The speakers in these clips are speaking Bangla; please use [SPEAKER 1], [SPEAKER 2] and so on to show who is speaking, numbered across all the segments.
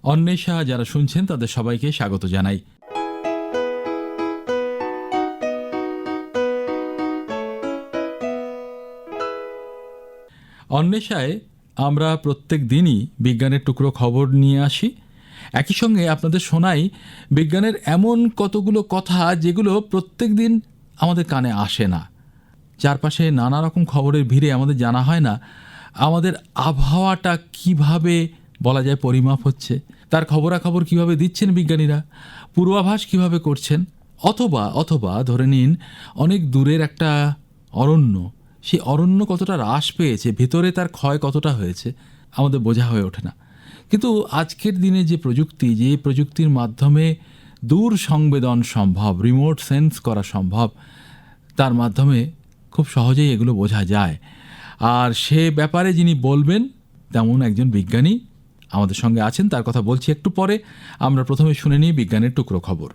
[SPEAKER 1] অন্বেষা যারা শুনছেন তাদের সবাইকে স্বাগত জানাই। অন্বেষায় আমরা প্রত্যেক দিনই বিজ্ঞানের টুকরো খবর নিয়ে আসি, একই সঙ্গে আপনাদের শোনাই বিজ্ঞানের এমন কতগুলো কথা যেগুলো প্রত্যেক দিন আমাদের কানে আসে না। চারপাশে নানা রকম খবরের ভিড়ে আমাদের জানা হয় না আমাদের আবহাওয়াটা কিভাবে বলা যায় পরিমাপ হচ্ছে, তার খবরাখবর কিভাবে দিচ্ছেন বিজ্ঞানীরা, পূর্বাভাস কিভাবে করছেন, অথবা ধরে নিন অনেক দূরের একটা অরণ্য, সেই অরণ্য কতটা হ্রাস পেয়েছে, ভেতরে তার ক্ষয় কতটা হয়েছে আমাদের বোঝা হয়ে ওঠে না। কিন্তু আজকের দিনে যে প্রযুক্তির মাধ্যমে দূর সংবেদন সম্ভব, রিমোট সেন্স করা সম্ভব, তার মাধ্যমে খুব সহজেই এগুলো বোঝা যায়। আর সে ব্যাপারে যিনি বলবেন তেমন একজন বিজ্ঞানী আমাদের সঙ্গে আছেন, তার কথা বলছি একটু পরে। আমরা প্রথমে শুনে নিই বিজ্ঞানের টুকরো খবর।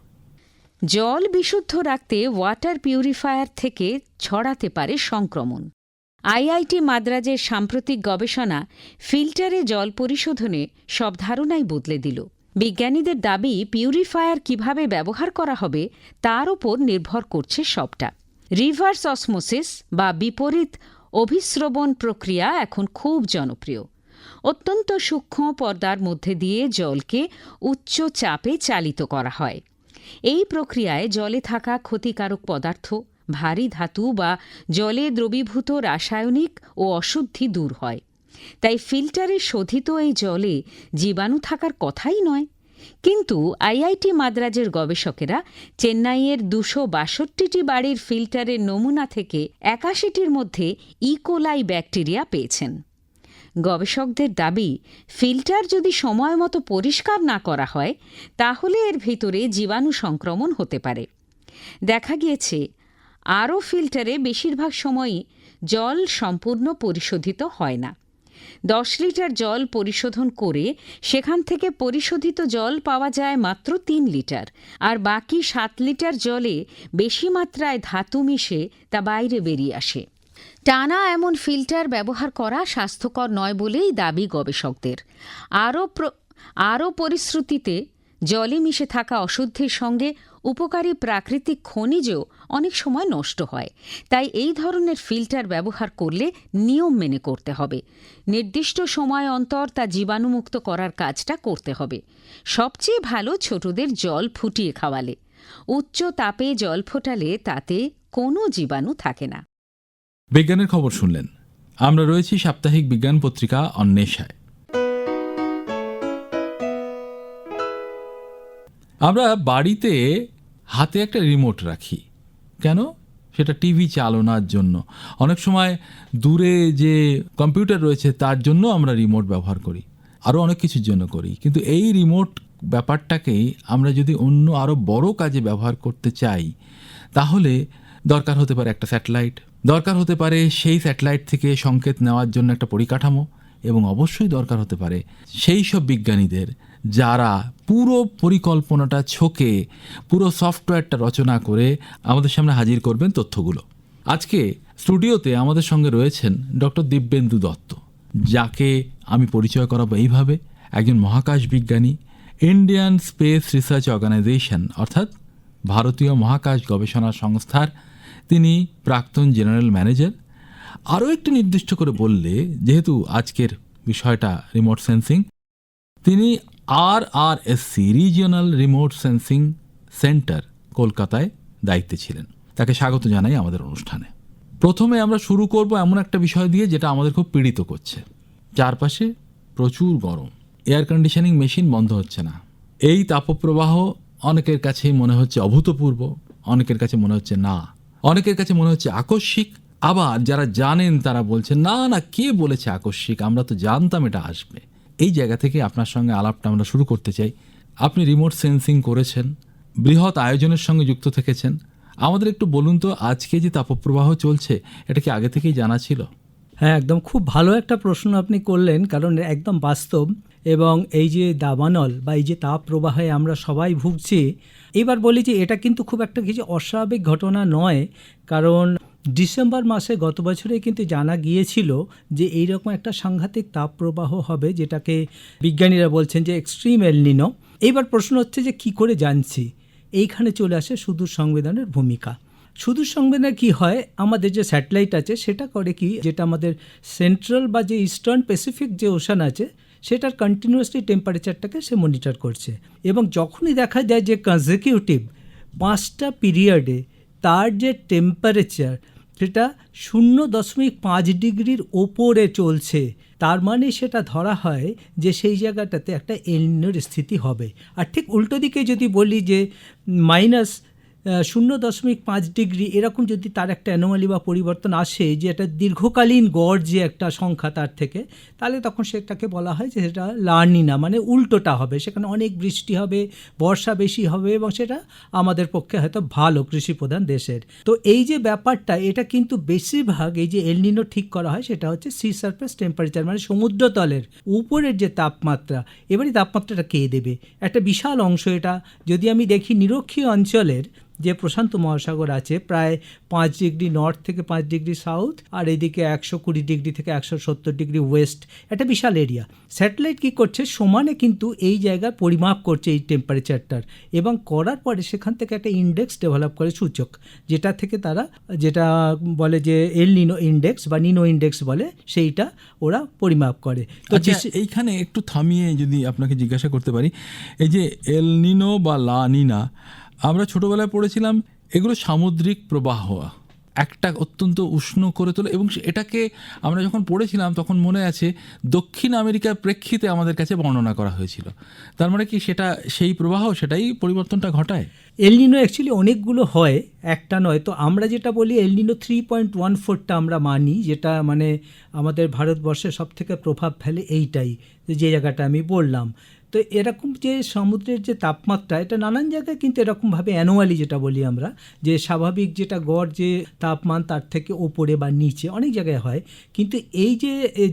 [SPEAKER 2] জল বিশুদ্ধ রাখতে ওয়াটার পিউরিফায়ার থেকে ছড়াতে পারে সংক্রমণ। আইআইটি মাদ্রাজের সাম্প্রতিক গবেষণা ফিল্টারে জল পরিশোধনে সব ধারণাই বদলে দিল। বিজ্ঞানীদের দাবি পিউরিফায়ার কিভাবে ব্যবহার করা হবে তার ওপর নির্ভর করছে সবটা। রিভার্স অসমোসিস বা বিপরীত অভিস্রবণ প্রক্রিয়া এখন খুব জনপ্রিয়। অত্যন্ত সূক্ষ্ম পর্দার মধ্যে দিয়ে জলকে উচ্চ চাপে চালিত করা হয়। এই প্রক্রিয়ায় জলে থাকা ক্ষতিকারক পদার্থ, ভারী ধাতু বা জলে দ্রবীভূত রাসায়নিক ও অশুদ্ধি দূর হয়। তাই ফিল্টারে শোধিত এই জলে জীবাণু থাকার কথাই নয়। কিন্তু আইআইটি মাদ্রাজের গবেষকেরা চেন্নাইয়ের ২৬২টি বাড়ির ফিল্টারের নমুনা থেকে ৮১টির মধ্যে ইকোলাই ব্যাকটেরিয়া পেয়েছেন। গবেষকদের দাবি, ফিল্টার যদি সময় মতো পরিষ্কার না করা হয় তাহলে এর ভিতরে জীবাণু সংক্রমণ হতে পারে। দেখা গিয়েছে আরও ফিল্টারে বেশিরভাগ সময়ই জল সম্পূর্ণ পরিশোধিত হয় না। ১০ লিটার জল পরিশোধন করে সেখান থেকে পরিশোধিত জল পাওয়া যায় মাত্র ৩ লিটার, আর বাকি ৭ লিটার জলে বেশি মাত্রায় ধাতু মিশে তা বাইরে বেরিয়ে আসে। টানা এমন ফিল্টার ব্যবহার করা স্বাস্থ্যকর নয় বলেই দাবি গবেষকদের। আরও পরিশ্রুতিতে জলে মিশে থাকা অশুদ্ধির সঙ্গে উপকারী প্রাকৃতিক খনিজও অনেক সময় নষ্ট হয়। তাই এই ধরনের ফিল্টার ব্যবহার করলে নিয়ম মেনে করতে হবে। নির্দিষ্ট সময় অন্তর তা জীবাণুমুক্ত করার কাজটা করতে হবে। সবচেয়ে ভালো ছোটদের জল ফুটিয়ে খাওয়ালে। উচ্চ তাপে জল ফোটালে তাতে কোনো জীবাণু থাকে না।
[SPEAKER 1] বিজ্ঞানের খবর শুনলেন। আমরা রয়েছি সাপ্তাহিক বিজ্ঞান পত্রিকা অন্বেষায়। আমরা বাড়িতে হাতে একটা রিমোট রাখি কেন? সেটা টিভি চালানোর জন্য। অনেক সময় দূরে যে কম্পিউটার রয়েছে তার জন্য আমরা রিমোট ব্যবহার করি, আরও অনেক কিছুর জন্য করি। কিন্তু এই রিমোট ব্যাপারটাকেই আমরা যদি অন্য আরও বড় কাজে ব্যবহার করতে চাই তাহলে দরকার হতে পারে একটা স্যাটেলাইট, দরকার হতে পারে সেই স্যাটেলাইট থেকে সংকেত নেওয়ার জন্য একটা পরিকাঠামো, এবং অবশ্যই দরকার হতে পারে সেই সব বিজ্ঞানীদের যারা পুরো পরিকল্পনাটা ছকে পুরো সফটওয়্যারটা রচনা করে আমাদের সামনে হাজির করবেন তথ্যগুলো। আজকে স্টুডিওতে আমাদের সঙ্গে রয়েছেন ডক্টর দিব্যেন্দু দত্ত, যাকে আমি পরিচয় করাবো এইভাবে। একজন মহাকাশ বিজ্ঞানী, ইন্ডিয়ান স্পেস রিসার্চ অর্গানাইজেশন অর্থাৎ ভারতীয় মহাকাশ গবেষণা সংস্থার তিনি প্রাক্তন জেনারেল ম্যানেজার। আরও একটু নির্দিষ্ট করে বললে, যেহেতু আজকের বিষয়টা রিমোট সেন্সিং, তিনি RRSC regional remote sensing centre কলকাতায় দায়িত্বে ছিলেন। তাকে স্বাগত জানাই আমাদের অনুষ্ঠানে। প্রথমে আমরা শুরু করব এমন একটা বিষয় দিয়ে যেটা আমাদের খুব পীড়িত করছে। চারপাশে প্রচুর গরম, এয়ার কন্ডিশনিং মেশিন বন্ধ হচ্ছে না। এই তাপপ্রবাহ অনেকের কাছেই মনে হচ্ছে অভূতপূর্ব, অনেকের কাছে মনে হচ্ছে না, অনেকের কাছে মনে হচ্ছে আকস্মিক। আবার যারা জানেন তারা বলছেন না না, কে বলেছে আকস্মিক, আমরা তো জানতাম এটা আসবে। এই জায়গা থেকে আপনার সঙ্গে আলাপটা আমরা শুরু করতে চাই। আপনি রিমোট সেন্সিং করেছেন, বৃহৎ আয়োজনের সঙ্গে যুক্ত থেকেছেন। আমাদের একটু বলুন তো, আজকে যে তাপপ্রবাহ চলছে এটা কি আগে থেকেই জানা ছিল?
[SPEAKER 3] হ্যাঁ, একদম খুব ভালো একটা প্রশ্ন আপনি করলেন, কারণ একদম বাস্তব। এবং এই যে দাবানল বা এই যে তাপ প্রবাহে আমরা সবাই ভুগছি, এবার বলি যে এটা কিন্তু খুব একটা কিছু অস্বাভাবিক ঘটনা নয়। কারণ ডিসেম্বর মাসে গত বছরে কিন্তু জানা গিয়েছিল যে এইরকম একটা সাংঘাতিক তাপপ্রবাহ হবে, যেটাকে বিজ্ঞানীরা বলছেন যে এক্সট্রিম এল নিনো। এইবার প্রশ্ন হচ্ছে যে কি করে জানছি? এইখানে চলে আসে সুদূর সংবেদনের ভূমিকা। সুদূর সংবেদনে কি হয়, আমাদের যে স্যাটেলাইট আছে সেটা করে কি, যেটা আমাদের সেন্ট্রাল বা যে ইস্টার্ন প্যাসিফিক যে ওশান আছে সেটার কন্টিনিউয়াসলি টেম্পারেচারটাকে সে মনিটর করছে, এবং যখনই দেখা যায় যে কনজিকিউটিভ 5টা পিরিয়ডে তার যে টেম্পারেচার সেটা 0.5 ডিগ্রির ওপরে চলছে, তার মানে সেটা ধরা হয় যে সেই জায়গাটাতে একটা এল নিনোর স্থিতি হবে। আর ঠিক উল্টো দিকে যদি বলি যে -0.5 ডিগ্রি এরকম যদি তার একটা অ্যানোমালি বা পরিবর্তন আসে, যে একটা দীর্ঘকালীন গড় যে একটা সংখ্যা তার থেকে, তাহলে তখন সেটাকে বলা হয় যে সেটা লা নিনা, মানে উল্টোটা হবে, সেখানে অনেক বৃষ্টি হবে, বর্ষা বেশি হবে, এবং সেটা আমাদের পক্ষে হয়তো ভালো কৃষিপ্রধান দেশের। তো এই যে ব্যাপারটা, এটা কিন্তু বেশিরভাগ এই যে এল নিনো ঠিক করা হয় সেটা হচ্ছে সি সারফেস টেম্পারেচার, মানে সমুদ্রতলের উপরের যে তাপমাত্রা। এবারে তাপমাত্রাটা কে দেবে? একটা বিশাল অংশ এটা যদি আমি দেখি নিরক্ষীয় অঞ্চলের যে প্রশান্ত মহাসাগর আছে, প্রায় 5 ডিগ্রি নর্থ থেকে 5 ডিগ্রি সাউথ, আর এদিকে 120 ডিগ্রি থেকে 170 ডিগ্রি ওয়েস্ট, একটা বিশাল এরিয়া। স্যাটেলাইট কি করছে, সমানে কিন্তু এই জায়গার পরিমাপ করছে এই টেম্পারেচারটার, এবং করার পরে সেখান থেকে একটা ইন্ডেক্স ডেভেলপ করে, সূচক, যেটা থেকে তারা যেটা বলে যে এল নিনো ইন্ডেক্স বা নিনো ইন্ডেক্স বলে, সেইটা ওরা পরিমাপ করে। তো
[SPEAKER 1] আচ্ছা, এইখানে একটু থামিয়ে যদি আপনাকে জিজ্ঞাসা করতে পারি, এই যে এল নিনো বা লা নিনা, আমরা ছোটবেলায় পড়েছিলাম এগুলো সামুদ্রিক প্রবাহ, একটা অত্যন্ত উষ্ণ করে তোলে, এবং এটাকে আমরা যখন পড়েছিলাম তখন মনে আছে দক্ষিণ আমেরিকার প্রেক্ষিতে আমাদের কাছে বর্ণনা করা হয়েছিল। তার মানে কি সেটা সেই প্রবাহ, সেটাই পরিবর্তনটা ঘটায়?
[SPEAKER 3] এল নিনো অ্যাকচুয়ালি অনেকগুলো হয়, একটা নয়। তো আমরা যেটা বলি এল নিনো 3.14টা আমরা মানি, যেটা মানে আমাদের ভারতবর্ষে সবথেকে প্রভাব ফেলে এইটাই, যে জায়গাটা আমি বললাম। তো এরকম যে সমুদ্রের যে তাপমাত্রা, এটা নানান জায়গায় কিন্তু এরকমভাবে অ্যানোয়ালি যেটা বলি আমরা, যে স্বাভাবিক যেটা গড় যে তাপমান তার থেকে ওপরে বা নিচে অনেক জায়গায় হয়। কিন্তু এই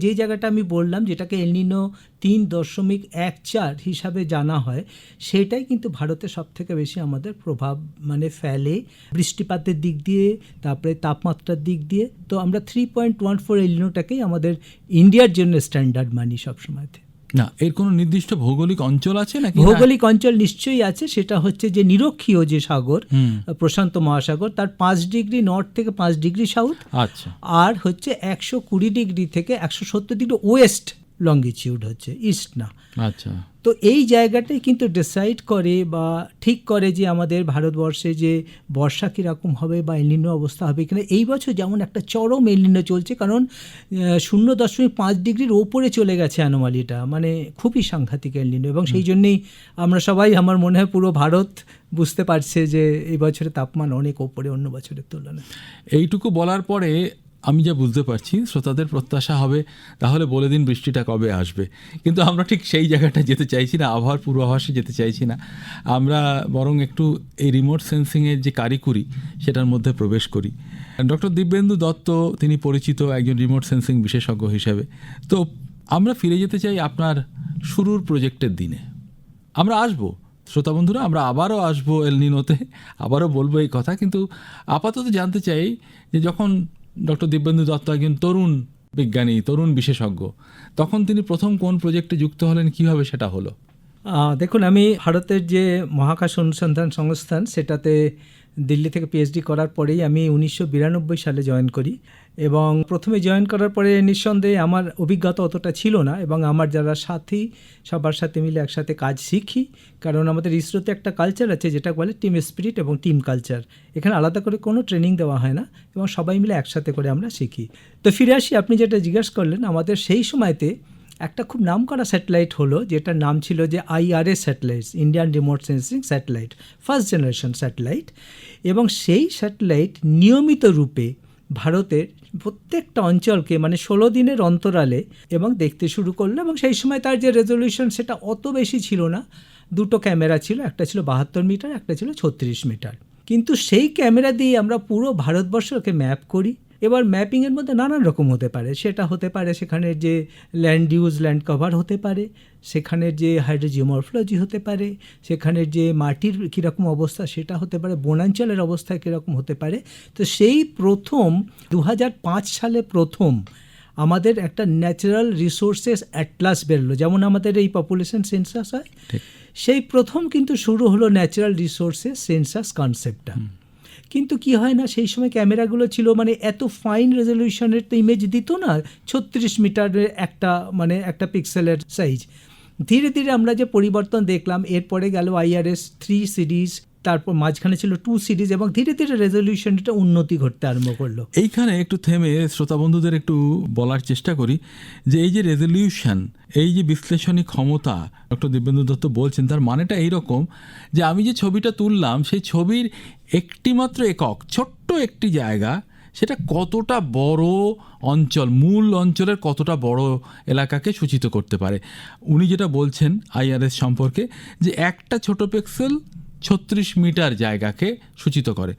[SPEAKER 3] যে জায়গাটা আমি বললাম, যেটাকে এল নিনো 3.14 হিসাবে জানা হয়, সেটাই কিন্তু ভারতে সবথেকে বেশি আমাদের প্রভাব মানে ফেলে, বৃষ্টিপাতের দিক দিয়ে, তারপরে তাপমাত্রার দিক দিয়ে। তো আমরা 3.14 এল নিনোটাকেই আমাদের ইন্ডিয়ার জন্য স্ট্যান্ডার্ড মানি সবসময়তে।
[SPEAKER 1] না, এর কোনো নির্দিষ্ট ভৌগোলিক অঞ্চল আছে নাকি?
[SPEAKER 3] ভৌগোলিক অঞ্চল নিশ্চয়ই আছে, সেটা হচ্ছে যে নিরক্ষীয় যে সাগর, প্রশান্ত মহাসাগর, তার 5 ডিগ্রি নর্থ থেকে 5 ডিগ্রি সাউথ,
[SPEAKER 1] আচ্ছা,
[SPEAKER 3] আর হচ্ছে 120 ডিগ্রি থেকে 170 ডিগ্রি ওয়েস্ট লঙ্গিটিউড হচ্ছে, ইস্ট না।
[SPEAKER 1] আচ্ছা।
[SPEAKER 3] তো এই জায়গাটাই কিন্তু ডিসাইড করে বা ঠিক করে যে আমাদের ভারতবর্ষে যে বর্ষা কীরকম হবে বা এল নিনো অবস্থা হবে কিনা। এই বছর যেমন একটা চরম এল নিনো চলছে, কারণ 0.5 ডিগ্রির ওপরে চলে গেছে অ্যানোমালিটা, মানে খুবই সাংঘাতিক এল নিনো। এবং সেই জন্যেই আমরা সবাই, আমার মনে হয় পুরো ভারত বুঝতে পারছে যে এই বছরের তাপমান অনেক ওপরে অন্য বছরের তুলনায়।
[SPEAKER 1] এইটুকু বলার পরে আমি যা বুঝতে পারছি, শ্রোতাদের প্রত্যাশা হবে তাহলে বলে দিন বৃষ্টিটা কবে আসবে। কিন্তু আমরা ঠিক সেই জায়গাটা যেতে চাইছি না, আবহাওয়ার পূর্বাভাসে যেতে চাইছি না। আমরা বরং একটু এই রিমোট সেন্সিংয়ের যে কারিকুরি সেটার মধ্যে প্রবেশ করি। ডক্টর দিব্যেন্দু দত্ত, তিনি পরিচিত একজন রিমোট সেন্সিং বিশেষজ্ঞ হিসেবে। তো আমরা ফিরে যেতে চাই আপনার শুরুর প্রজেক্টের দিনে। আমরা আসবো শ্রোতা বন্ধুরা, আমরা আবারও আসবো এল নিনোতে, আবারও বলবো এই কথা। কিন্তু আপাতত জানতে চাই যে যখন ডক্টর দিব্যেন্দু দত্ত একজন তরুণ বিজ্ঞানী, তরুণ বিশেষজ্ঞ, তখন তিনি প্রথম কোন প্রজেক্টে যুক্ত হলেন, কিভাবে সেটা হলো?
[SPEAKER 3] দেখুন, আমি ভারতের যে মহাকাশ অনুসন্ধান সংস্থান, সেটাতে দিল্লি থেকে পিএইচডি করার পরেই আমি 1992 সালে জয়েন করি। এবং প্রথমে জয়েন করার পরে নিঃসন্দেহে আমার অভিজ্ঞতা অতটা ছিল না, এবং আমার যারা সাথী সবার সাথে মিলে একসাথে কাজ শিখি। কারণ আমাদের ইসরোতে একটা কালচার আছে যেটা বলে টিম স্পিরিট এবং টিম কালচার। এখানে আলাদা করে কোনো ট্রেনিং দেওয়া হয় না, এবং সবাই মিলে একসাথে করে আমরা শিখি। তো ফিরে আসি, আপনি যেটা জিজ্ঞেস করলেন, আমাদের সেই সময়তে একটা খুব নামকরা স্যাটেলাইট হলো, যেটার নাম ছিল যে IRS satellite, Indian remote sensing satellite, first generation satellite. এবং সেই স্যাটেলাইট নিয়মিত রূপে ভারতের প্রত্যেকটা অঞ্চলকে মানে 16 দিনের অন্তরালে এবং দেখতে শুরু করলো। এবং সেই সময় তার যে রেজলিউশন সেটা অত বেশি ছিল না, 2টো ক্যামেরা ছিল, একটা ছিল 72 মিটার, একটা ছিল 36 মিটার। কিন্তু সেই ক্যামেরা দিয়ে আমরা পুরো ভারতবর্ষকে ম্যাপ করি, এবার ম্যাপিংয়ের মধ্যে নানান রকম হতে পারে, সেটা হতে পারে সেখানের যে ল্যান্ড ইউজ, ল্যান্ড কভার হতে পারে, সেখানের যে হাইড্রোজিওমরফোলজি হতে পারে, সেখানের যে মাটির কীরকম অবস্থা সেটা হতে পারে, বনাঞ্চলের অবস্থা কীরকম হতে পারে। তো সেই প্রথম 2005 সালে প্রথম আমাদের একটা ন্যাচারাল রিসোর্সেস অ্যাটলাস বেরোলো, যেমন আমাদের এই পপুলেশন সেন্সাস হয়, সেই প্রথম কিন্তু শুরু হলো ন্যাচারাল রিসোর্সেস সেন্সাস কনসেপ্টটা। কিন্তু কি হয় না, সেই সময় ক্যামেরাগুলো ছিল মানে এত ফাইন রেজলিউশনের তো ইমেজ দিত না, 36 মিটারের একটা পিক্সেলের সাইজ। ধীরে ধীরে আমরা যে পরিবর্তন দেখলাম, এরপরে গেল IRS 3 সিরিজ, তারপর মাঝখানে ছিল 2 সিরিজ, এবং ধীরে ধীরে রেজলিউশনটা উন্নতি ঘটতে আরম্ভ করলো।
[SPEAKER 1] এইখানে একটু থেমে শ্রোতা বন্ধুদের একটু বলার চেষ্টা করি যে এই যে রেজলিউশন, এই যে বিশ্লেষণী ক্ষমতা ডক্টর দিব্যেন্দু দত্ত বলছেন, তার মানেটা এইরকম যে আমি যে ছবিটা তুললাম সেই ছবির একটিমাত্র একক, ছোট্ট একটি জায়গা, সেটা কতটা বড় অঞ্চল, মূল অঞ্চলের কতটা বড় এলাকাকে সূচিত করতে পারে। উনি যেটা বলছেন IRS সম্পর্কে, যে একটা ছোট পিক্সেল 36 মিটার জায়গাকে সূচিত করে,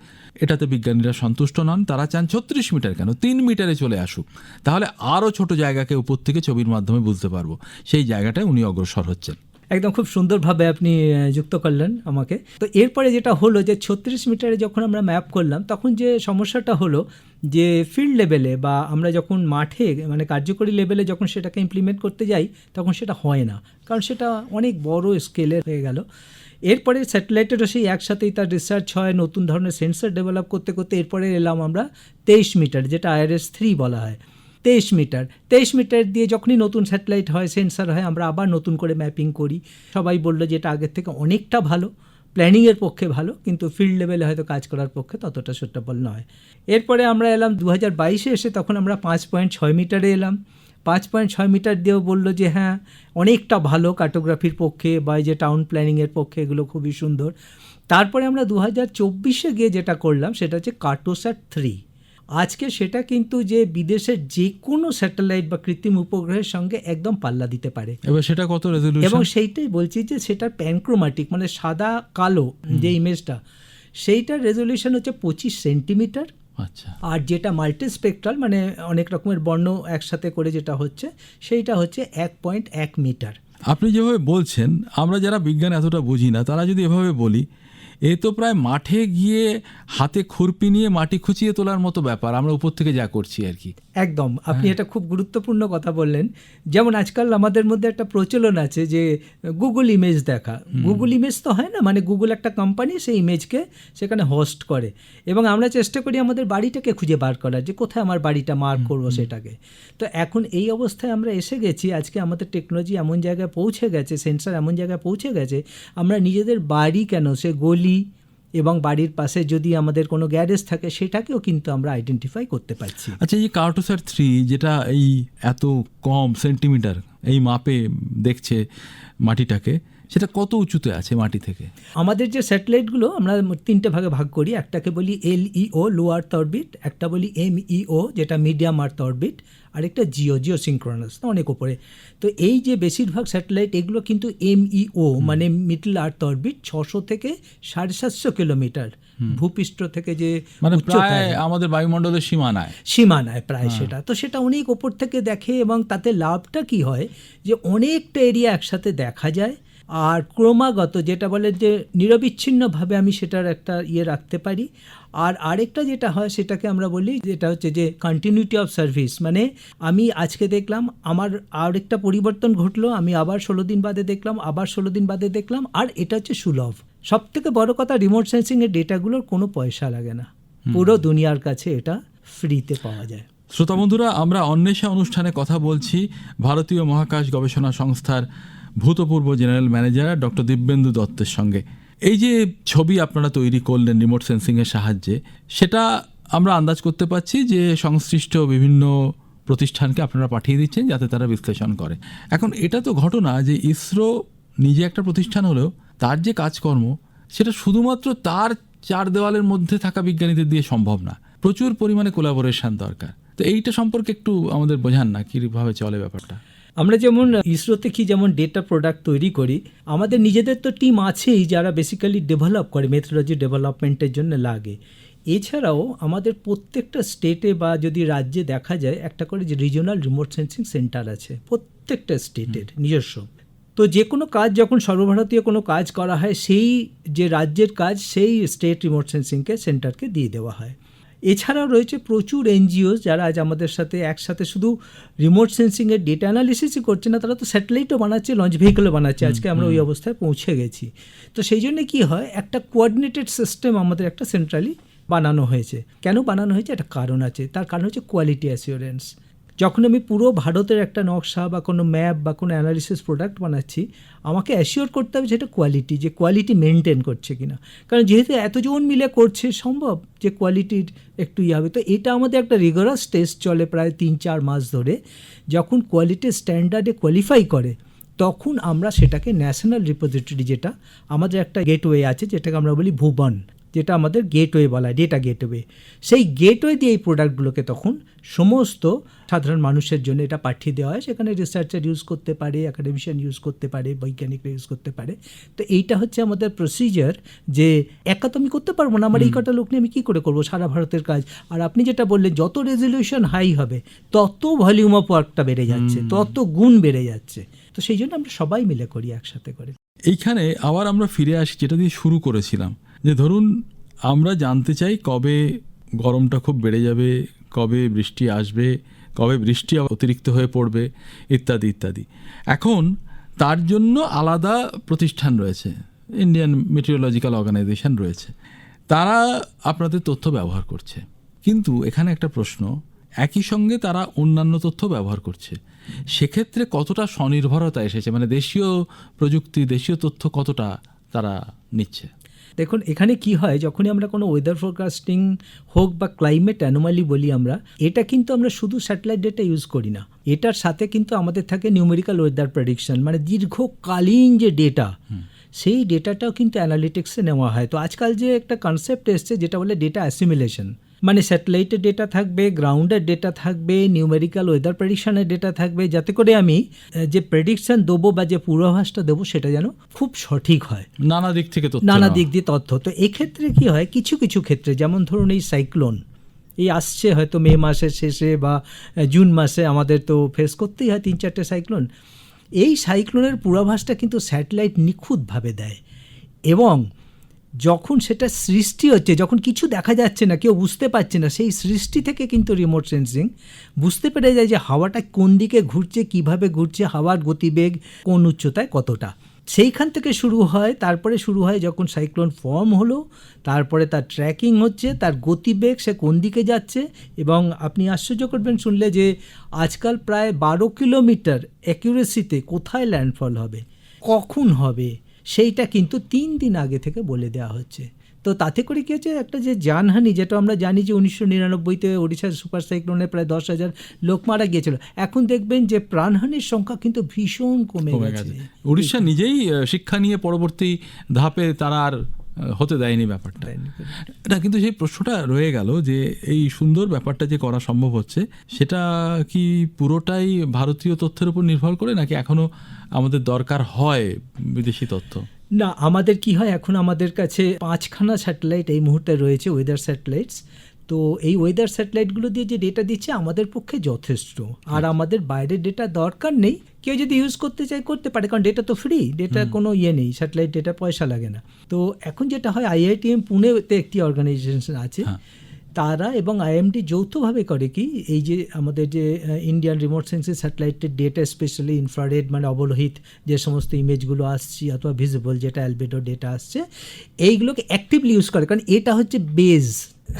[SPEAKER 1] এটাতে বিজ্ঞানীরা সন্তুষ্ট নন। তারা চান 36 মিটার কেন, 3 মিটারে চলে আসুক, তাহলে আরও ছোট জায়গাকে উপর থেকে ছবির মাধ্যমে বুঝতে পারবো। সেই জায়গাটায় উনি অগ্রসর হচ্ছেন।
[SPEAKER 3] একদম খুব সুন্দরভাবে আপনি যুক্ত করলেন আমাকে। তো এরপরে যেটা হলো যে 36 মিটারে যখন আমরা ম্যাপ করলাম, তখন যে সমস্যাটা হলো যে ফিল্ড লেভেলে বা আমরা যখন মাঠে মানে কার্যকরী লেভেলে যখন সেটাকে ইমপ্লিমেন্ট করতে যাই, তখন সেটা হয় না, কারণ সেটা অনেক বড় স্কেলের হয়ে গেল। এরপরে স্যাটেলাইটেরও সেই একসাথেই তার রিসার্চ হয়, নতুন ধরনের সেন্সর ডেভেলপ করতে করতে এরপরে এলাম আমরা 23 মিটার, যেটা IRS 3 বলা হয়। 23 মিটার দিয়ে যখনই নতুন স্যাটেলাইট হয়, সেন্সার হয়, আমরা আবার নতুন করে ম্যাপিং করি। সবাই বললো যে এটা আগের থেকে অনেকটা ভালো, প্ল্যানিংয়ের পক্ষে ভালো, কিন্তু ফিল্ড লেভেলে হয়তো কাজ করার পক্ষে ততটা সুটেবল নয়। এরপরে আমরা এলাম 2022-এ এসে, তখন আমরা 5.6 মিটারে এলাম। 5.6 মিটার দিয়েও বললো যে হ্যাঁ অনেকটা ভালো কার্টোগ্রাফির পক্ষে বা যে টাউন প্ল্যানিংয়ের পক্ষে, এগুলো খুবই সুন্দর। তারপরে আমরা 2024-এ গিয়ে যেটা করলাম সেটা হচ্ছে কার্টোস্যাট 3। আজকে সেটা কিন্তু যে বিদেশের যে কোনো স্যাটেলাইট বা কৃত্রিম উপগ্রহের সঙ্গে একদম পাল্লা দিতে পারে।
[SPEAKER 1] এবার সেটা কত রেজলিউশন?
[SPEAKER 3] এবং সেইটাই বলছি যে সেটার প্যানক্রোমাটিক মানে সাদা কালো যে ইমেজটা, সেইটার রেজলিউশন হচ্ছে 25 সেন্টিমিটার।
[SPEAKER 1] আচ্ছা।
[SPEAKER 3] আর যেটা মাল্টিস্পেকট্রাল মানে অনেক রকমের বর্ণ একসাথে করে যেটা হচ্ছে, সেইটা হচ্ছে 1.1 মিটার।
[SPEAKER 1] আপনি যেভাবে বলছেন, আমরা যারা বিজ্ঞান এতটা বুঝি না, তারা যদি এভাবে বলি, এ তো প্রায় মাঠে গিয়ে হাতে খুরপি নিয়ে মাটি খুঁচিয়ে তোলার মতো ব্যাপার, আমরা উপর থেকে যা করছি আর কি।
[SPEAKER 3] একদম, আপনি এটা খুব গুরুত্বপূর্ণ কথা বললেন। যেমন আজকাল আমাদের মধ্যে একটা প্রচলন আছে যে গুগল ইমেজ দেখা। গুগল ইমেজ তো হয় না, মানে গুগল একটা কোম্পানি সেই ইমেজকে সেখানে হোস্ট করে, এবং আমরা চেষ্টা করি আমাদের বাড়িটাকে খুঁজে বার করার, যে কোথায় আমার বাড়িটা মার্ক করবো সেটাকে। তো এখন এই অবস্থায় আমরা এসে গেছি, আজকে আমাদের টেকনোলজি এমন জায়গায় পৌঁছে গেছে, সেন্সার এমন জায়গায় পৌঁছে গেছে, আমরা নিজেদের বাড়ি কেন, সে গলি এবং বাড়ির পাশে যদি আমাদের কোনো গ্যারেজ থাকে, সেটাকেও কিন্তু আমরা আইডেন্টিফাই করতে পারছি।
[SPEAKER 1] আচ্ছা, এই কার্টোস্যাট 3 যেটা এই এত কম সেন্টিমিটার এই মাপে দেখছে মাটিটাকে, সেটা কত উঁচুতে আছে মাটি থেকে?
[SPEAKER 3] আমাদের যে স্যাটেলাইটগুলো আমরা 3টে ভাগে ভাগ করি। একটাকে বলি LEO লো আর্থ অরবিট, একটা বলি MEO যেটা মিডিয়াম আর্থ অরবিট, আরেকটা জিও সিনক্রোনাস, অনেক উপরে। তো এই যে বেশিরভাগ স্যাটেলাইট এগুলো কিন্তু MEO মানে মিডল আর্থ অরবিট, 600 থেকে 750 কিলোমিটার ভূপৃষ্ঠ থেকে, যে
[SPEAKER 1] মানে প্রায় আমাদের বায়ুমণ্ডলের সীমানায়
[SPEAKER 3] প্রায় সেটা। তো সেটা অনেক ওপর থেকে দেখে, এবং তাতে লাভটা কি হয় যে অনেকটা এরিয়া একসাথে দেখা যায়, আর ক্রমাগত যেটা বলে যে নিরবিচ্ছিন্নভাবে আমি সেটার একটা রাখতে পারি। আর আরেকটা যেটা হয় সেটাকে আমরা বলি যেটা হচ্ছে যে কন্টিনিউটি অফ সার্ভিস, মানে আমি আজকে দেখলাম, আমার আরেকটা পরিবর্তন ঘটলো, আমি আবার 16 দিন বাদে দেখলাম, আবার 16 দিন বাদে দেখলাম, আর এটা হচ্ছে সুলভ। সব থেকে বড় কথা, রিমোট সেন্সিংয়ের ডেটাগুলোর কোনো পয়সা লাগে না, পুরো দুনিয়ার কাছে এটা ফ্রিতে পাওয়া যায়।
[SPEAKER 1] শ্রোতা বন্ধুরা, আমরা অন্বেষা অনুষ্ঠানে কথা বলছি ভারতীয় মহাকাশ গবেষণা সংস্থার ভূতপূর্ব জেনারেল ম্যানেজার ডক্টর দিব্যেন্দু দত্তের সঙ্গে। এই যে ছবি আপনারা তৈরি করলেন রিমোট সেন্সিংয়ের সাহায্যে, সেটা আমরা আন্দাজ করতে পারছি যে সংশ্লিষ্ট বিভিন্ন প্রতিষ্ঠানকে আপনারা পাঠিয়ে দিচ্ছেন যাতে তারা বিশ্লেষণ করে। এখন এটা তো ঘটনা যে ইসরো নিজে একটা প্রতিষ্ঠান হলেও তার যে কাজকর্ম সেটা শুধুমাত্র তার চার দেওয়ালের মধ্যে থাকা বিজ্ঞানীদের দিয়ে সম্ভব না, প্রচুর পরিমাণে কোলাবোরেশন দরকার। তো এইটা সম্পর্কে একটু আমাদের বোঝান না, কীভাবে চলে ব্যাপারটা?
[SPEAKER 3] আমরা যেমন ইসরোতে কি যেমন ডেটা প্রোডাক্ট তৈরি করি, আমাদের নিজেদের তো টিম আছেই যারা বেসিক্যালি ডেভেলপ করে, মেথোডলজি ডেভেলপমেন্টের জন্য লাগে। এছাড়াও আমাদের প্রত্যেকটা স্টেটে বা যদি রাজ্যে দেখা যায় একটা করে যে রিজিওনাল রিমোট সেন্সিং সেন্টার আছে প্রত্যেকটা স্টেটের নিজস্ব। তো যে কোনো কাজ যখন সর্বভারতীয় কোনো কাজ করা হয় সেই যে রাজ্যের কাজ সেই স্টেট রিমোট সেন্সিংকে সেন্টারকে দিয়ে দেওয়া হয়। এছাড়াও রয়েছে প্রচুর এনজিও যারা আজ আমাদের সাথে একসাথে শুধু রিমোট সেন্সিংয়ের ডেটা অ্যানালিসিসই করছে না, তারা তো স্যাটেলাইটও বানাচ্ছে, লঞ্চ ভেহিকলও বানাচ্ছে। আজকে আমরা ওই অবস্থায় পৌঁছে গেছি। তো সেই জন্য কি হয়, একটা কোঅর্ডিনেটেড সিস্টেম আমাদের একটা সেন্ট্রালি বানানো হয়েছে। কেন বানানো হয়েছে, একটা কারণ আছে। তার কারণ হচ্ছে কোয়ালিটি অ্যাসিওরেন্স। যখন আমি পুরো ভারতের একটা নকশা বা কোনো ম্যাপ বা কোনো অ্যানালিসিস প্রোডাক্ট বানাচ্ছি, আমাকে অ্যাসিওর করতে হবে যেটা কোয়ালিটি, যে কোয়ালিটি মেনটেন করছে কিনা। কারণ যেহেতু এতজন মিলে করছে, সম্ভব যে কোয়ালিটির একটু হবে। তো এটা আমাদের একটা রিগরাস টেস্ট চলে প্রায় 3-4 মাস ধরে। যখন কোয়ালিটির স্ট্যান্ডার্ডে কোয়ালিফাই করে তখন আমরা সেটাকে ন্যাশনাল রিপোজিটরি, যেটা আমাদের একটা গেটওয়ে আছে যেটাকে আমরা বলি ভুবন, যেটা আমাদের গেটওয়ে বলা হয়, ডেটা গেটওয়ে, সেই গেটওয়ে দিয়ে এই প্রোডাক্টগুলোকে তখন সমস্ত সাধারণ মানুষের জন্য এটা পাঠিয়ে দেওয়া হয়। সেখানে রিসার্চার ইউজ করতে পারে, অ্যাকাডেমিশিয়ান ইউজ করতে পারে, বৈজ্ঞানিকরা ইউজ করতে পারে। তো এইটা হচ্ছে আমাদের প্রসিজার, যে একা তো আমি করতে পারবো না, আমার এই কটা লোক নিয়ে আমি কী করে করবো সারা ভারতের কাজ। আর আপনি যেটা বললেন, যত রেজলিউশন হাই হবে তত ভলিউম অফ ওয়ার্কটা বেড়ে যাচ্ছে, তত গুণ বেড়ে যাচ্ছে। তো সেই জন্য আমরা সবাই মিলে করি, একসাথে করে।
[SPEAKER 1] এইখানে আবার আমরা ফিরে আসি যেটা দিয়ে শুরু করেছিলাম, যে ধরুন আমরা জানতে চাই কবে গরমটা খুব বেড়ে যাবে, কবে বৃষ্টি আসবে, কবে বৃষ্টি অতিরিক্ত হয়ে পড়বে, ইত্যাদি ইত্যাদি। এখন তার জন্য আলাদা প্রতিষ্ঠান রয়েছে, ইন্ডিয়ান মেটিওরোলজিক্যাল অর্গানাইজেশন রয়েছে, তারা আপনাদের তথ্য ব্যবহার করছে। কিন্তু এখানে একটা প্রশ্ন, একই সঙ্গে তারা অন্যান্য তথ্য ব্যবহার করছে, সেক্ষেত্রে কতটা স্বনির্ভরতা এসেছে, মানে দেশীয় প্রযুক্তি, দেশীয় তথ্য কতটা তারা নিচ্ছে?
[SPEAKER 3] দেখুন, এখানে কি হয়, যখনই আমরা কোনো ওয়েদার ফোরকাস্টিং হোক বা ক্লাইমেট অ্যানোমালি বলি আমরা, এটা কিন্তু আমরা শুধু স্যাটেলাইট ডেটা ইউজ করি না, এটার সাথে কিন্তু আমাদের থাকে নিউমেরিক্যাল ওয়েদার প্রেডিকশন, মানে দীর্ঘকালীন যে ডেটা, সেই ডেটাটাও কিন্তু অ্যানালিটিক্সে নেওয়া হয়। তো আজকাল যে একটা কনসেপ্ট এসছে যেটা বলে ডেটা অ্যাসিমিলেশন, মানে স্যাটেলাইটের ডেটা থাকবে, গ্রাউন্ডের ডেটা থাকবে, নিউমেরিক্যাল ওয়েদার প্রেডিকশনের ডেটা থাকবে, যাতে করে আমি যে প্রেডিকশন দেবো বা যে পূর্বাভাসটা দেবো সেটা যেন খুব সঠিক হয়,
[SPEAKER 1] নানা দিক থেকে তথ্য,
[SPEAKER 3] নানা দিক দিয়ে তথ্য। তো এক্ষেত্রে কি হয়, কিছু কিছু ক্ষেত্রে, যেমন ধরুন এই সাইক্লোন এই আসছে, হয়তো মে মাসের শেষে বা জুন মাসে আমাদের তো ফেস করতেই হয় 3-4টে সাইক্লোন। এই সাইক্লোনের পূর্বাভাসটা কিন্তু স্যাটেলাইট নিখুঁতভাবে দেয়, এবং যখন সেটা সৃষ্টি হচ্ছে, যখন কিছু দেখা যাচ্ছে না, কেউ বুঝতে পারছে না, সেই সৃষ্টি থেকে কিন্তু রিমোট সেন্সিং বুঝতে পেরে যায় যে হাওয়াটা কোন দিকে ঘুরছে, কিভাবে ঘুরছে, হাওয়ার গতিবেগ কোন উচ্চতায় কতটা। সেইখান থেকে শুরু হয়, তারপরে শুরু হয় যখন সাইক্লোন ফর্ম হলো, তারপরে তার ট্র্যাকিং হচ্ছে, তার গতিবেগ সে কোন দিকে যাচ্ছে। এবং আপনি আশ্চর্য করবেন শুনলে যে আজকাল প্রায় 12 কিলোমিটার অ্যাকিউরেসিতে কোথায় ল্যান্ডফল হবে, কখন হবে, সেইটা কিন্তু 3 দিন আগে থেকে বলে দেওয়া হচ্ছে। তো তাতে করে কী হচ্ছে, একটা যে জানহানি, যেটা আমরা জানি যে 1999-তে ওড়িশার সুপার সাইক্লোনে প্রায় 10,000 লোক মারা গিয়েছিল, এখন দেখবেন যে প্রাণহানির সংখ্যা কিন্তু ভীষণ কমে গেছে।
[SPEAKER 1] উড়িষ্যা নিজেই শিক্ষা নিয়ে পরবর্তী ধাপে তারা আর হতে দেয়নি ব্যাপারটা। এটা কিন্তু সেই প্রশ্নটা রয়ে গেল যে এই সুন্দর ব্যাপারটা যে করা সম্ভব হচ্ছে, সেটা কি পুরোটাই ভারতীয় তথ্যের উপর নির্ভর করে, নাকি এখনো আমাদের দরকার হয় বিদেশি তথ্য?
[SPEAKER 3] না, আমাদের কি হয়, এখন আমাদের কাছে 5খানা স্যাটেলাইট এই মুহূর্তে রয়েছে, ওয়েদার স্যাটেলাইটস। তো এই ওয়েদার স্যাটেলাইটগুলো দিয়ে যে ডেটা দিচ্ছে আমাদের পক্ষে যথেষ্ট, আর আমাদের বাইরের ডেটা দরকার নেই। কেউ যদি ইউজ করতে চায় করতে পারে, কারণ ডেটা তো ফ্রি, ডেটা কোনো নেই, স্যাটেলাইট ডেটা পয়সা লাগে না। তো এখন যেটা হয়, IITM পুনেতে একটি অর্গানাইজেশন আছে, তারা এবং IMD যৌথভাবে করে কি, এই যে আমাদের যে ইন্ডিয়ান রিমোট সেন্সিং স্যাটেলাইটের ডেটা, স্পেশালি ইনফ্রারেড মানে অবলোহিত যে সমস্ত ইমেজগুলো আসছে, অথবা ভিজিবল যেটা অ্যালবেডো ডেটা আসছে, এইগুলোকে অ্যাক্টিভলি ইউজ করে, কারণ এটা হচ্ছে বেজ।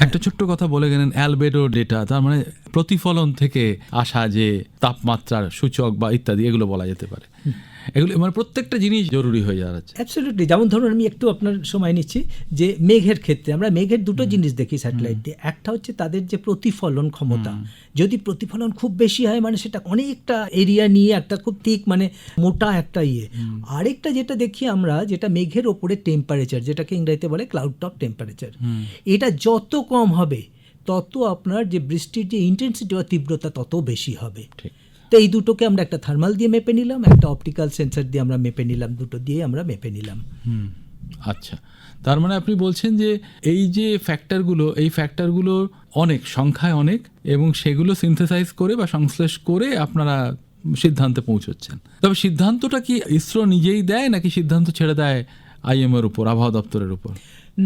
[SPEAKER 1] একটা ছোট্ট কথা বলে গেলেন, অ্যালবেডো ডেটা, তার মানে প্রতিফলন থেকে আসা যে তাপমাত্রার সূচক বা ইত্যাদি, এগুলো বলা যেতে পারে। এগুলো মানে প্রত্যেকটা জিনিস জরুরি হয়ে যাচ্ছে।
[SPEAKER 3] অ্যাবসলিউটলি। যেমন ধরুন, আমি একটু আপনার সময় নিচ্ছি, যে মেঘের ক্ষেত্রে আমরা মেঘের দুটো জিনিস দেখি স্যাটেলাইট দিয়ে। একটা হচ্ছে তাদের যে প্রতিফলন ক্ষমতা, যদি প্রতিফলন খুব বেশি হয় মানে সেটা অনেকটা এরিয়া নিয়ে একটা খুব ঠিক মানে মোটা একটা ইয়ে। আরেকটা যেটা দেখি আমরা, যেটা মেঘের ওপরে টেম্পারেচার, যেটাকে ইংরেজিতে বলে ক্লাউড টপ টেম্পারেচার, এটা যত কম হবে তত আপনার যে বৃষ্টির যে ইন্টেন্সিটি বা তীব্রতা তত বেশি হবে। তো এই দুটোকে আমরা একটা থার্মাল দিয়ে মেপে নিলাম, একটা অপটিক্যাল সেন্সর দিয়ে আমরা মেপে নিলাম, দুটো দিয়ে আমরা মেপে নিলাম।
[SPEAKER 1] আচ্ছা, তার মানে আপনি বলছেন যে এই যে ফ্যাক্টরগুলো, এই ফ্যাক্টরগুলো অনেক সংখ্যায় অনেক, এবং সেগুলো সিনথেসাইজ করে বা সংশ্লেষ করে আপনারা সিদ্ধান্তে পৌঁছচ্ছেন। তবে সিদ্ধান্তটা কি ইসরো নিজেই দেয়, নাকি সিদ্ধান্ত ছেড়ে দেয় আইএমএর উপর, আবহাওয়া দপ্তরের উপর?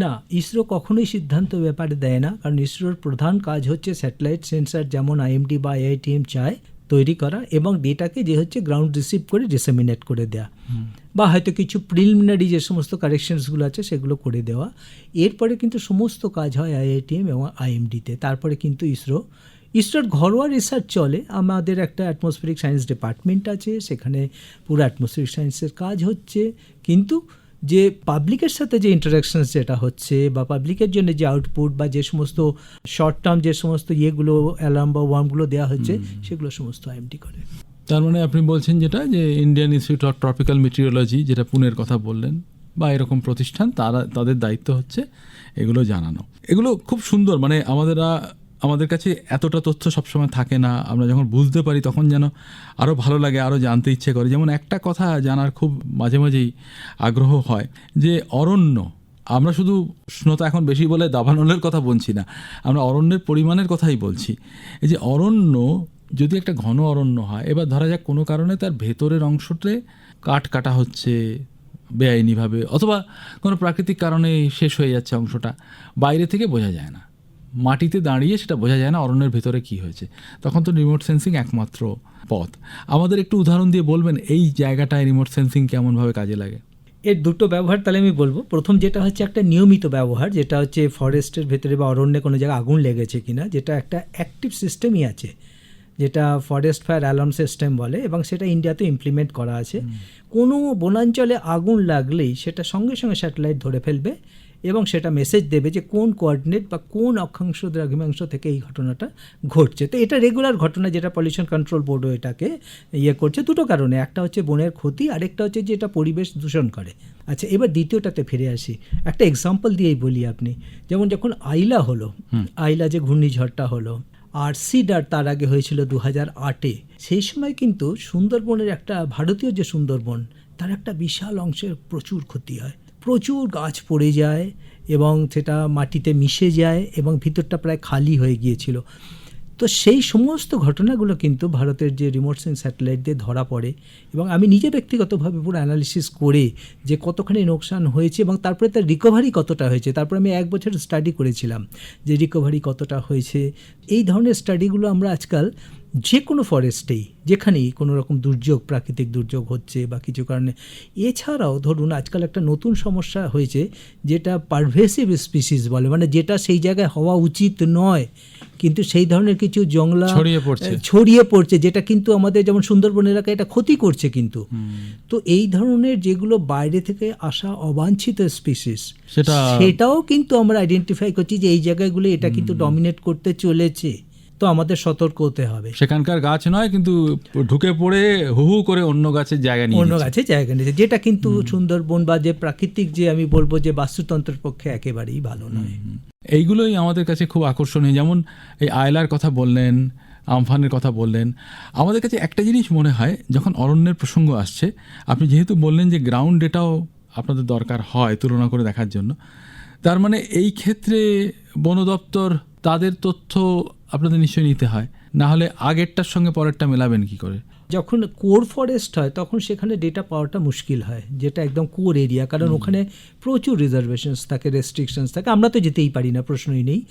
[SPEAKER 3] না, ইসরো কখনোই সিদ্ধান্ত ব্যাপারে দেয় না, কারণ ইসরোর প্রধান কাজ হচ্ছে স্যাটেলাইট সেন্সার যেমন আইএমডি বা আইআইটিএম চায় তৈরি করা, এবং ডেটাকে যে হচ্ছে গ্রাউন্ড রিসিভ করে ডিসেমিনেট করে দেওয়া, বা হয়তো কিছু প্রিলিমিনারি যে সমস্ত কারেকশনসগুলো আছে সেগুলো করে দেওয়া। এরপরে কিন্তু সমস্ত কাজ হয় আইআইটিএম এবং আইএমডিতে। তারপরে কিন্তু ইসরোর ঘরোয়া রিসার্চ চলে। আমাদের একটা অ্যাটমসফিয়ারিক সায়েন্স ডিপার্টমেন্ট আছে, সেখানে পুরো অ্যাটমসফিয়ারিক সায়েন্সের কাজ হচ্ছে, কিন্তু যে পাবলিকের সাথে যে ইন্টারাকশনস যেটা হচ্ছে বা পাবলিকের জন্য যে আউটপুট বা যে সমস্ত শর্ট টার্ম যে সমস্ত ইয়েগুলো অ্যালার্ম বা ওয়ার্মগুলো দেওয়া হচ্ছে সেগুলো সমস্ত আইএমডি করে।
[SPEAKER 1] তার মানে আপনি বলছেন যেটা, যে Indian institute of tropical meteorology, যেটা পুনের কথা বললেন, বা এরকম প্রতিষ্ঠান, তাদের দায়িত্ব হচ্ছে এগুলো জানানো। এগুলো খুব সুন্দর, মানে আমাদের কাছে এতটা তথ্য সবসময় থাকে না, আমরা যখন বুঝতে পারি তখন যেন আরও ভালো লাগে, আরও জানতে ইচ্ছে করে। যেমন একটা কথা জানার খুব মাঝে মাঝেই আগ্রহ হয় যে অরণ্য, আমরা শুধু উষ্ণতা এখন বেশি বলে দাবানলের কথা বলছি না, আমরা অরণ্যের পরিমাণের কথাই বলছি। এই যে অরণ্য যদি একটা ঘন অরণ্য হয়, এবার ধরা যাক কোনো কারণে তার ভেতরের অংশতে কাঠ কাটা হচ্ছে বেআইনিভাবে, অথবা কোনো প্রাকৃতিক কারণে শেষ হয়ে যাচ্ছে অংশটা, বাইরে থেকে বোঝা যায় না, মাটিতে দাঁড়িয়ে সেটা বোঝা যায় না অরণ্যের ভেতরে কি হয়েছে, তখন তো রিমোট সেন্সিং একমাত্র পথ। আমাদের একটু উদাহরণ দিয়ে বলবেন এই জায়গাটায় রিমোট সেন্সিং কেমনভাবে কাজে লাগে?
[SPEAKER 3] এর দুটো ব্যবহার তাহলে আমি বলবো। প্রথম যেটা হচ্ছে একটা নিয়মিত ব্যবহার, যেটা হচ্ছে ফরেস্টের ভেতরে বা অরণ্যে কোনো জায়গায় আগুন লেগেছে কিনা, যেটা একটা অ্যাক্টিভ সিস্টেমই আছে, যেটা ফরেস্ট ফায়ার অ্যালার্ম সিস্টেম বলে, এবং সেটা ইন্ডিয়াতে ইমপ্লিমেন্ট করা আছে। কোনো বনাঞ্চলে আগুন লাগলেই সেটা সঙ্গে সঙ্গে স্যাটেলাইট ধরে ফেলবে এবং সেটা মেসেজ দেবে যে কোন কোঅর্ডিনেট বা কোন অক্ষাংশ দ্রাঘিমাংশ থেকে এই ঘটনাটা ঘটছে। তো এটা রেগুলার ঘটনা, যেটা পলিউশন কন্ট্রোল বোর্ডও এটাকে করছে দুটো কারণে। একটা হচ্ছে বনের ক্ষতি, আরেকটা হচ্ছে যে এটা পরিবেশ দূষণ করে। আচ্ছা, এবার দ্বিতীয়টাতে ফিরে আসি। একটা এক্সাম্পল দিয়েই বলি আপনি, যেমন যখন আইলা হলো, আইলা যে ঘূর্ণিঝড়টা হলো, আর সিডার তার আগে হয়েছিল 2008-এ, সেই সময় কিন্তু সুন্দরবনের একটা ভারতীয় যে সুন্দরবন, তার একটা বিশাল অংশের প্রচুর ক্ষতি হয়, প্রচুর গাছ পড়ে যায় এবং সেটা মাটিতে মিশে যায় এবং ভিতরটা প্রায় খালি হয়ে গিয়েছিল। তো সেই সমস্ত ঘটনাগুলো কিন্তু ভারতের যে রিমোট সেন্স স্যাটেলাইট দিয়ে ধরা পড়ে, এবং আমি নিজে ব্যক্তিগতভাবে পুরো অ্যানালিসিস করে যে কতখানি নোকসান হয়েছে এবং তারপরে তার রিকভারি কতটা হয়েছে, তারপরে আমি 1 বছর স্টাডি করেছিলাম যে রিকভারি কতটা হয়েছে। এই ধরনের স্টাডিগুলো আমরা আজকাল যে কোনো ফরেস্টেই, যেখানেই কোনো রকম দুর্যোগ, প্রাকৃতিক দুর্যোগ হচ্ছে বা কিছু কারণে, এছাড়াও ধরুন আজকাল একটা নতুন সমস্যা হয়েছে যেটা পারভেসিভ স্পিসিস বলে, মানে যেটা সেই জায়গায় হওয়া উচিত নয় কিন্তু সেই ধরনের কিছু জংলা ছড়িয়ে পড়ছে, যেটা কিন্তু আমাদের যেমন সুন্দরবন এলাকায় এটা ক্ষতি করছে কিন্তু। তো এই ধরনের যেগুলো বাইরে থেকে আসা অবাঞ্ছিত স্পিসিস, সেটাও কিন্তু আমরা আইডেন্টিফাই করছি যে এই জায়গাগুলো এটা কিন্তু ডমিনেট করতে চলেছে। তো আমাদের সতর্ক হতে হবে।
[SPEAKER 1] সেখানকার গাছ নয়, কিন্তু ঢুকে পড়ে হু হু করে অন্য গাছের জায়গা
[SPEAKER 3] নিয়েছে, যেটা কিন্তু সুন্দরবন বা যে প্রাকৃতিক যে আমি বলবো যে বাস্তুতন্ত্রের পক্ষে একেবারেই ভালো নয়।
[SPEAKER 1] এইগুলোই আমাদের কাছে খুব আকর্ষণীয়। যেমন এই আয়লার কথা বললেন, আমফানের কথা বললেন, আমাদের কাছে একটা জিনিস মনে হয় যখন অরণ্যের প্রসঙ্গ আসছে, আপনি যেহেতু বললেন যে গ্রাউন্ড ডেটাও আপনাদের দরকার হয় তুলনা করে দেখার জন্য, তার মানে এই ক্ষেত্রে বন দপ্তর তাদের তথ্য আপনাদের নিশ্চয়ই নিতে হয়, না হলে আগেরটার সঙ্গে পরেরটা মেলাবেন কি করে?
[SPEAKER 3] যখন কোর ফরেস্ট হয় তখন সেখানে ডেটা পাওয়াটা মুশকিল হয়, যেটা একদম কোর এরিয়া, কারণ ওখানে প্রচুর রিজার্ভেশনস থাকে, রেস্ট্রিকশনস থাকে, আমরা তো যেতেই পারি না, প্রশ্নই নেই।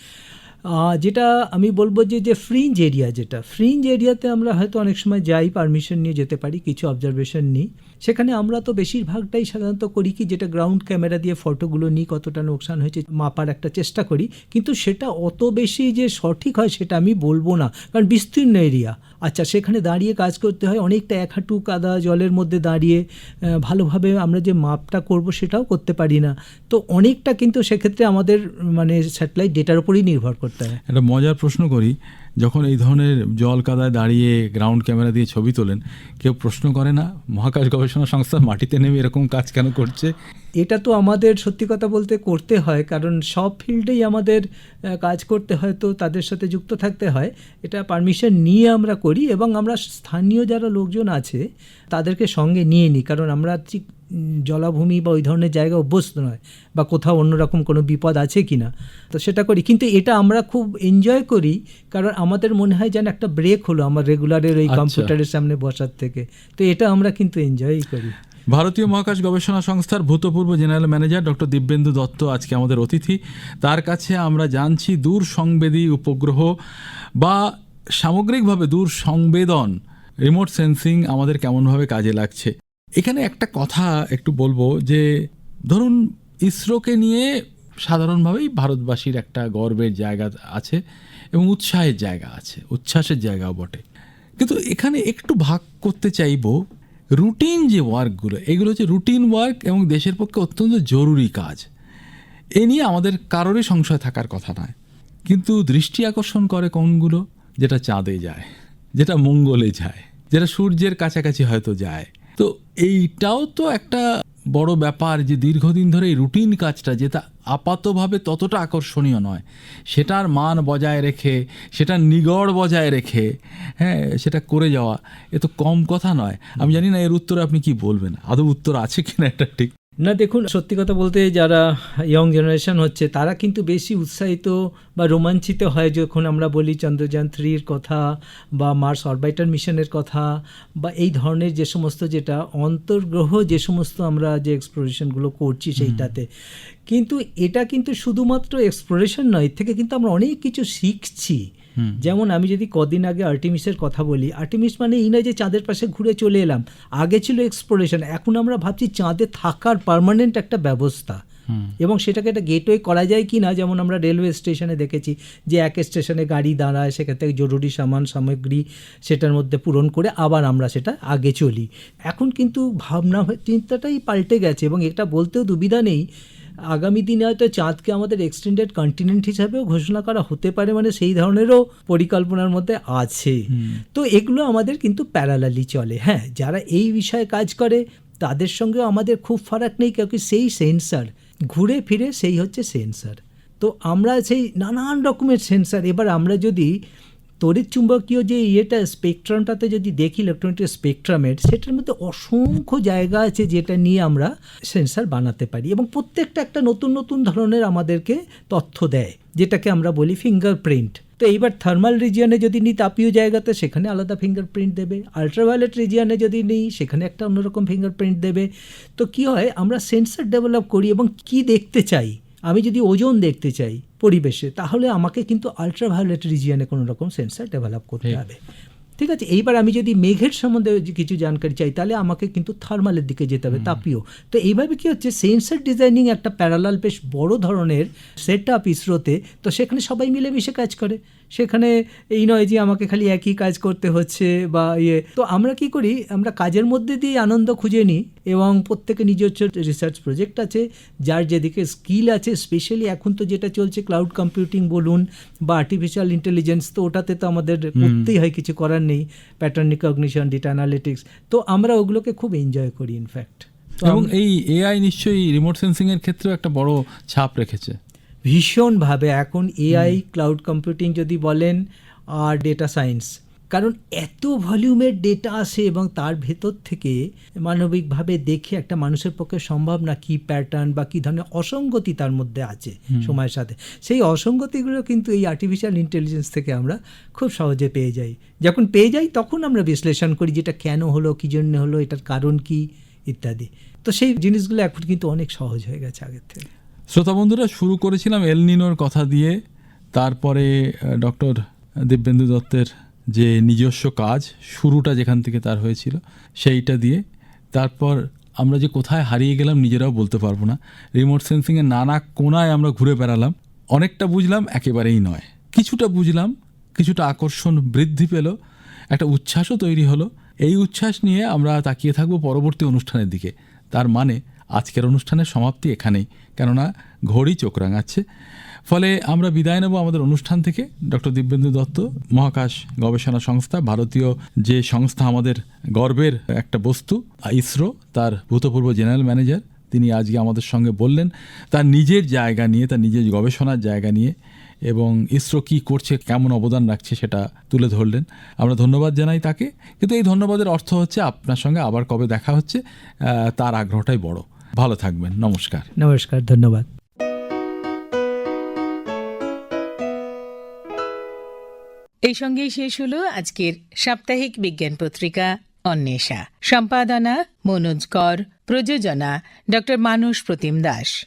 [SPEAKER 3] যেটা আমি বলবো যে ফ্রিঞ্জ এরিয়া, যেটা ফ্রিঞ্জ এরিয়াতে আমরা হয়তো অনেক সময় যাই, পারমিশন নিয়ে যেতে পারি, কিছু অবজারভেশন নিই, সেখানে আমরা তো বেশিরভাগটাই সাধারণত করি কি, যেটা গ্রাউন্ড ক্যামেরা দিয়ে ফটোগুলো নিই, কতটা নোকসান হয়েছে মাপার একটা চেষ্টা করি, কিন্তু সেটা অত বেশি যে সঠিক হয় সেটা আমি বলবো না, কারণ বিস্তীর্ণ এরিয়া। আচ্ছা, সেখানে দাঁড়িয়ে কাজ করতে হয়, অনেকটা 1 হাঁটু কাদা জলের মধ্যে দাঁড়িয়ে ভালোভাবে আমরা যে মাপটা করব সেটাও করতে পারি না। তো অনেকটা কিন্তু সেক্ষেত্রে আমাদের মানে স্যাটেলাইট ডেটার উপরেই নির্ভর করতে হয়।
[SPEAKER 1] একটা মজার প্রশ্ন করি, যখন এই ধরনের জল কাদায় দাঁড়িয়ে গ্রাউন্ড ক্যামেরা দিয়ে ছবি তোলেন, কেউ প্রশ্ন করে না মহাকাশ গবেষণা সংস্থা মাটিতে নেমে এরকম কাজ কেন করছে?
[SPEAKER 3] এটা তো আমাদের সত্যি কথা বলতে করতে হয়, কারণ সব ফিল্ডেই আমাদের কাজ করতে হয়, তো তাদের সাথে যুক্ত থাকতে হয়। এটা পারমিশন নিয়ে আমরা করি এবং আমরা স্থানীয় যারা লোকজন আছে তাদেরকে সঙ্গে নিয়ে নিই, কারণ আমরা ঠিক জলাভূমি বা ওই ধরনের জায়গা অভ্যস্ত নয়, বা কোথাও অন্যরকম কোনো বিপদ আছে কি না, তো সেটা করি। কিন্তু এটা আমরা খুব এনজয় করি, কারণ আমাদের মনে হয় যেন একটা ব্রেক হলো আমার রেগুলারের ওই
[SPEAKER 1] আচ্ছা।
[SPEAKER 3] কম্পিউটারের সামনে বসার থেকে। তো এটা আমরা কিন্তু এনজয়ই করি।
[SPEAKER 1] ভারতীয় মহাকাশ গবেষণা সংস্থার ভূতপূর্ব general manager doctor Dibyendu Dutta আজকে আমাদের অতিথি। তার কাছে আমরা জানছি দূর সংবেদী উপগ্রহ বা সামগ্রিকভাবে দূর সংবেদন, রিমোট সেন্সিং আমাদের কেমনভাবে কাজে লাগছে। এখানে একটা কথা একটু বলবো যে ধরুন ইসরোকে নিয়ে সাধারণভাবেই ভারতবাসীর একটা গর্বের জায়গা আছে এবং উৎসাহের জায়গা আছে, উচ্ছ্বাসের জায়গাও বটে। কিন্তু এখানে একটু ভাগ করতে চাইবো রুটিন যে ওয়ার্কগুলো, এগুলো হচ্ছে রুটিন ওয়ার্ক এবং দেশের পক্ষে অত্যন্ত জরুরি কাজ। এ নিয়ে আমাদের কারোরই সংশয় থাকার কথা নয়। কিন্তু দৃষ্টি আকর্ষণ করে কোনগুলো? যেটা চাঁদে যায়, যেটা মঙ্গলে যায়, যেটা সূর্যের কাছাকাছি হয়তো যায়। তো এইটাও তো একটা বড় ব্যাপার যে দীর্ঘদিন ধরে এই রুটিন কাজটা, যেটা আপাতভাবে ততটা আকর্ষণীয় নয়, সেটার মান বজায় রেখে, সেটার নিগড় বজায় রেখে হ্যাঁ সেটা করে যাওয়া, এ তো কম কথা নয়। আমি জানি না এর উত্তরে আপনি কি বলবেন, আদৌ উত্তর আছে কিনা এটা ঠিক।
[SPEAKER 3] না দেখুন, সত্যি কথা বলতে যারা ইয়ং জেনারেশন হচ্ছে তারা কিন্তু বেশি উৎসাহিত বা রোমাঞ্চিত হয় যখন আমরা বলি চন্দ্রযান 3-র কথা বা মার্স অরবিটার মিশনের কথা, বা এই ধরনের যে সমস্ত, যেটা অন্তর্গ্রহ যে সমস্ত আমরা যে এক্সপ্লোরেশনগুলো করছি সেইটাতে। কিন্তু এটা কিন্তু শুধুমাত্র এক্সপ্লোরেশন নয়, এর থেকে কিন্তু আমরা অনেক কিছু শিখছি। যেমন আমি যদি কদিন আগে আর্টেমিসের কথা বলি, আর্টেমিস মানে এই নয় যে চাঁদের পাশে ঘুরে চলে এলাম, আগে ছিল এক্সপ্লোরেশন, এখন আমরা ভাবছি চাঁদে থাকার পার্মানেন্ট একটা ব্যবস্থা, এবং সেটাকে একটা গেটওয়ে করা যায় কি না। যেমন আমরা রেলওয়ে স্টেশনে দেখেছি যে এক স্টেশনে গাড়ি দাঁড়ায়, সেখান থেকে জরুরি সামগ্রী সেটার মধ্যে পূরণ করে আবার আমরা সেটা আগে চলি। এখন কিন্তু ভাবনা চিন্তাটাই পাল্টে গেছে, এবং এটা বলতেও দুবিধা নেই, আগামী দিনে হয়তো চাঁদকে আমাদের এক্সটেন্ডেড কন্টিনেন্ট হিসাবেও ঘোষণা করা হতে পারে, মানে সেই ধরনেরও পরিকল্পনার মধ্যে আছে। তো এগুলো আমাদের কিন্তু প্যারালালি চলে। হ্যাঁ, যারা এই বিষয়ে কাজ করে তাদের সঙ্গেও আমাদের খুব ফারাক নেই, কারণ সেই সেন্সার ঘুরে ফিরে সেই হচ্ছে সেন্সার। তো আমরা সেই নানান রকমের সেন্সার, এবার আমরা যদি তড়িৎ চুম্বকীয় যে স্পেকট্রামটাতে যদি দেখি, ইলেকট্রনিক স্পেকট্রামের, সেটার মধ্যে অসংখ্য জায়গা আছে যেটা নিয়ে আমরা সেন্সার বানাতে পারি, এবং প্রত্যেকটা একটা নতুন নতুন ধরনের আমাদেরকে তথ্য দেয়, যেটাকে আমরা বলি ফিঙ্গারপ্রিন্ট। তো এইবার থার্মাল রিজিয়নে যদি নিই, তাপীয় জায়গাতে, সেখানে আলাদা ফিঙ্গারপ্রিন্ট দেবে। আলট্রাভায়োলেট রিজিয়নে যদি নিই, সেখানে একটা অন্যরকম ফিঙ্গারপ্রিন্ট দেবে। তো কি হয়, আমরা সেন্সার ডেভেলপ করি, এবং কি দেখতে চাই, আমি যদি ওজন দেখতে চাই পরিবেশে, তাহলে আমাকে কিন্তু আলট্রাভায়োলেট রিজিয়নে কোনো রকম সেন্সার ডেভেলপ করতে হবে। ঠিক আছে, এইবার আমি যদি মেঘের সম্বন্ধে কিছু জানকারি চাই, তাহলে আমাকে কিন্তু থার্মালের দিকে যেতে হবে, তাপীয়। তো এইভাবে কি হচ্ছে, সেন্সার ডিজাইনিং একটা প্যারালাল বেশ বড় ধরনের সেট আপ ইসরোতে। তো সেখানে সবাই মিলেমিশে কাজ করে, সেখানে এই নয় যে আমাকে খালি একই কাজ করতে হচ্ছে বা তো আমরা কি করি, আমরা কাজের মধ্যে দিয়ে আনন্দ খুঁজে নিই, এবং প্রত্যেকে নিজস্ব রিসার্চ প্রজেক্ট আছে, যার যেদিকে স্কিল আছে। স্পেশালি এখন তো যেটা চলছে ক্লাউড কম্পিউটিং বলুন বা আর্টিফিশিয়াল ইন্টেলিজেন্স, তো ওটাতে তো আমাদের করতেই হয়, কিছু করার নেই, প্যাটার্ন রিকগনিশন, ডেটা অ্যানালিটিক্স, তো আমরা ওগুলোকে খুব এনজয় করি ইনফ্যাক্ট।
[SPEAKER 1] এবং এই এআই নিশ্চয়ই রিমোট সেন্সিংয়ের ক্ষেত্রেও একটা বড় ছাপ রেখেছে
[SPEAKER 3] ভীষণভাবে। এখন এআই, ক্লাউড কম্পিউটিং যদি বলেন, আর ডেটা সায়েন্স, কারণ এত ভলিউমের ডেটা আসে, এবং তার ভেতর থেকে মানবিকভাবে দেখে একটা মানুষের পক্ষে সম্ভব না কি প্যাটার্ন বা কী ধরনের অসঙ্গতি তার মধ্যে আছে সময়ের সাথে। সেই অসঙ্গতিগুলো কিন্তু এই আর্টিফিশিয়াল ইন্টেলিজেন্স থেকে আমরা খুব সহজে পেয়ে যাই। যখন পেয়ে যাই তখন আমরা বিশ্লেষণ করি যেটা কেন হলো, কী জন্য হলো, এটার কারণ কি ইত্যাদি। তো সেই জিনিসগুলো এখন কিন্তু অনেক সহজ হয়ে গেছে আগের থেকে।
[SPEAKER 1] শ্রোতা বন্ধুরা, শুরু করেছিলাম এল নিনোর কথা দিয়ে, তারপরে ডক্টর দিব্যেন্দু দত্তের যে নিজস্ব কাজ, শুরুটা যেখান থেকে তার হয়েছিল সেইটা দিয়ে, তারপর আমরা যে কোথায় হারিয়ে গেলাম নিজেরাও বলতে পারবো না। রিমোট সেন্সিংয়ের নানা কোণায় আমরা ঘুরে বেড়ালাম, অনেকটা বুঝলাম, একেবারেই নয়, কিছুটা বুঝলাম, কিছুটা আকর্ষণ বৃদ্ধি পেল, একটা উচ্ছ্বাসও তৈরি হলো। এই উচ্ছ্বাস নিয়ে আমরা তাকিয়ে থাকবো পরবর্তী অনুষ্ঠানের দিকে। তার মানে আজকের অনুষ্ঠানের সমাপ্তি এখানেই, কেননা ঘড়ি চোখ রাঙাচ্ছে। ফলে আমরা বিদায় নেব আমাদের অনুষ্ঠান থেকে। ডক্টর দিব্যেন্দু দত্ত, মহাকাশ গবেষণা সংস্থা, ভারতীয় যে সংস্থা আমাদের গর্বের একটা বস্তু ইসরো, তার ভূতপূর্ব জেনারেল ম্যানেজার, তিনি আজকে আমাদের সঙ্গে বললেন তার নিজের জায়গা নিয়ে, তার নিজের গবেষণার জায়গা নিয়ে এবং ইসরো কী করছে, কেমন অবদান রাখছে সেটা তুলে ধরলেন। আমরা ধন্যবাদ জানাই তাকে, কিন্তু এই ধন্যবাদের অর্থ হচ্ছে আপনার সঙ্গে আবার কবে দেখা হচ্ছে তার আগ্রহটাই বড়। ভালো থাকবেন, নমস্কার।
[SPEAKER 3] নমস্কার, ধন্যবাদ।
[SPEAKER 4] এই সঙ্গেই শেষ হলো আজকের সাপ্তাহিক বিজ্ঞান পত্রিকা অন্বেষা। সম্পাদনা মনোজ কর, প্রযোজনা ডক্টর মানস প্রতিম দাস।